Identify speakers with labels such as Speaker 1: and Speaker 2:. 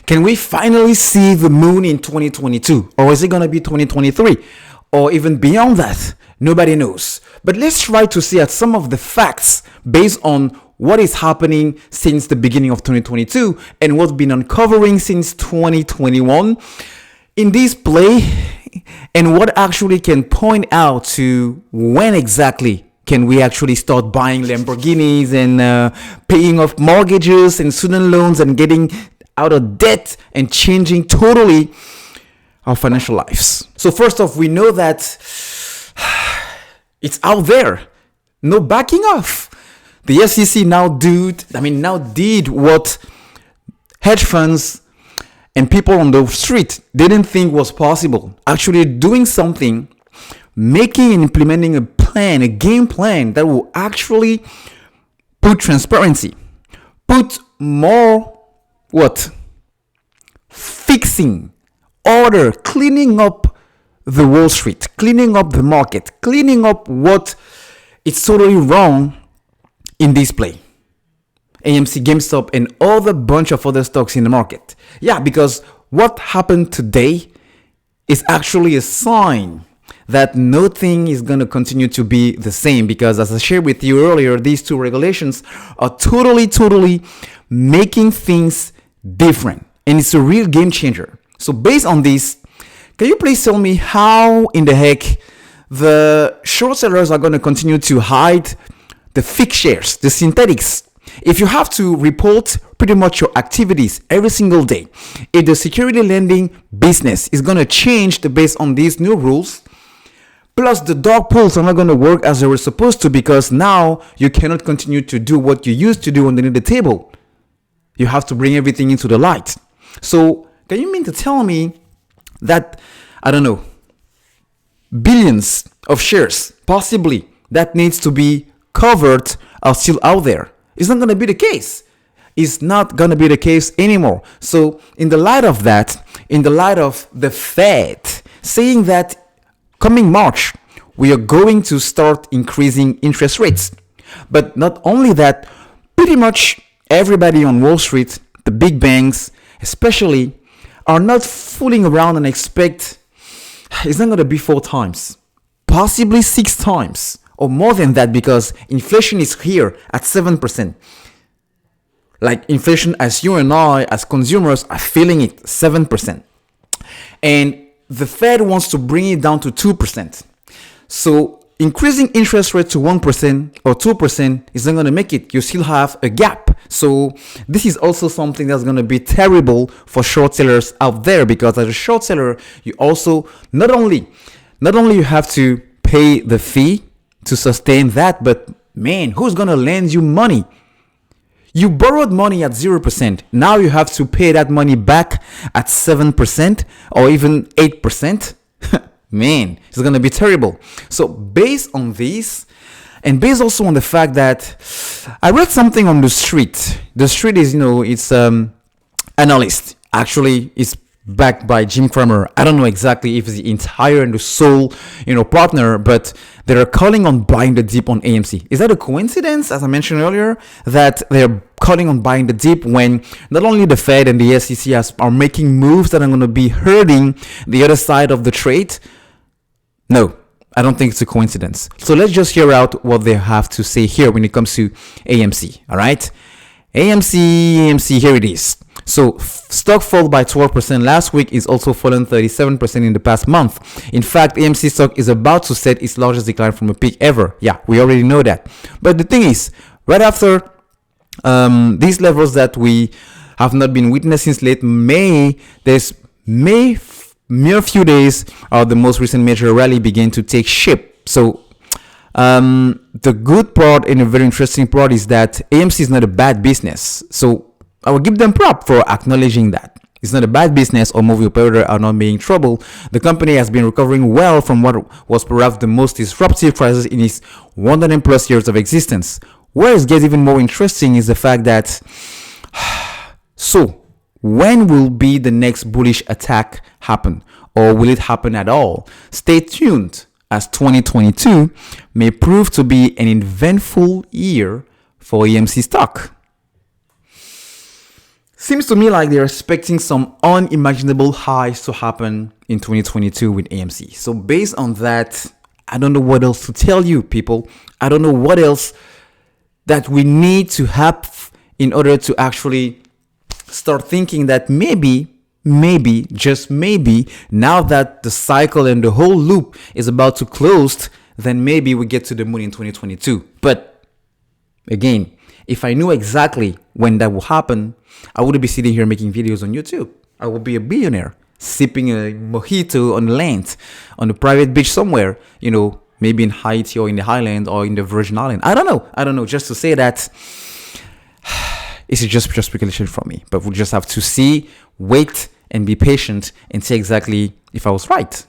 Speaker 1: Can we finally see the moon in 2022? Or is it going to be 2023? Or even beyond that? Nobody knows. But let's try to see at some of the facts based on what is happening since the beginning of 2022 and what's been uncovering since 2021 in this play, and what actually can point out to when exactly can we actually start buying Lamborghinis and paying off mortgages and student loans and getting out of debt and changing totally our financial lives. So first off, we know that it's out there. No backing off. The SEC now did what hedge funds and people on the street didn't think was possible. Actually doing something, making and implementing a game plan that will actually put transparency, put more fixing, order, cleaning up the Wall Street, cleaning up the market, cleaning up what is totally wrong in this play. AMC, GameStop, and all the bunch of other stocks in the market. Yeah, because what happened today is actually a sign that nothing is going to continue to be the same, because as I shared with you earlier, these two regulations are totally making things different, and it's a real game changer. So based on this, can you please tell me how in the heck the short sellers are going to continue to hide the fixed shares, the synthetics? If you have to report pretty much your activities every single day, if the security lending business is going to change based on these new rules, plus the dark pools are not going to work as they were supposed to, because now you cannot continue to do what you used to do underneath the table. You have to bring everything into the light. So can you mean to tell me that, I don't know, billions of shares possibly that needs to be covered are still out there? It's not going to be the case. It's not going to be the case anymore. So in the light of that, in the light of the Fed saying that coming March, we are going to start increasing interest rates. But not only that, pretty much everybody on Wall Street, the big banks especially, are not fooling around and expect it's not going to be 4 times, possibly 6 times. Or more than that, because inflation is here at 7%. Like inflation as you and I, as consumers, are feeling it, 7%. And the Fed wants to bring it down to 2%. So increasing interest rate to 1% or 2% is not going to make it. You still have a gap. So this is also something that's going to be terrible for short sellers out there, because as a short seller, you also not only you have to pay the fee to sustain that, but man, who's gonna lend you money? You borrowed money at 0%. Now you have to pay that money back at 7% or even 8%. Man, it's gonna be terrible. So based on this, and based also on the fact that I read something on the street. The street is, it's analyst. Actually, it's backed by Jim Cramer. I don't know exactly if it's the entire and the sole, partner, but they're calling on buying the dip on AMC. Is that a coincidence, as I mentioned earlier, that they're calling on buying the dip when not only the Fed and the SEC are making moves that are going to be hurting the other side of the trade? No, I don't think it's a coincidence. So let's just hear out what they have to say here when it comes to AMC. All right, AMC, here it is. So stock fell by 12% last week, is also fallen 37% in the past month. In fact, AMC stock is about to set its largest decline from a peak ever. Yeah, we already know that. But the thing is, right after these levels that we have not been witnessing since late May, mere few days, the most recent major rally began to take shape. So the good part and a very interesting part is that AMC is not a bad business. So I will give them prop for acknowledging that. It's not a bad business or movie operator are not being in trouble. The company has been recovering well from what was perhaps the most disruptive crisis in its 100 plus years of existence. Where it gets even more interesting is the fact that, so when will be the next bullish attack happen? Or will it happen at all? Stay tuned, as 2022 may prove to be an eventful year for AMC stock. Seems to me like they're expecting some unimaginable highs to happen in 2022 with AMC. So based on that, I don't know what else to tell you, people. I don't know what else that we need to have in order to actually start thinking that maybe, just maybe, now that the cycle and the whole loop is about to close, then maybe we get to the moon in 2022. But again, if I knew exactly when that will happen, I wouldn't be sitting here making videos on YouTube. I would be a billionaire sipping a mojito on land on a private beach somewhere, maybe in Haiti or in the Highlands or in the Virgin Islands. I don't know. Just to say that it's just speculation from me. But we'll just have to see, wait, and be patient and see exactly if I was right.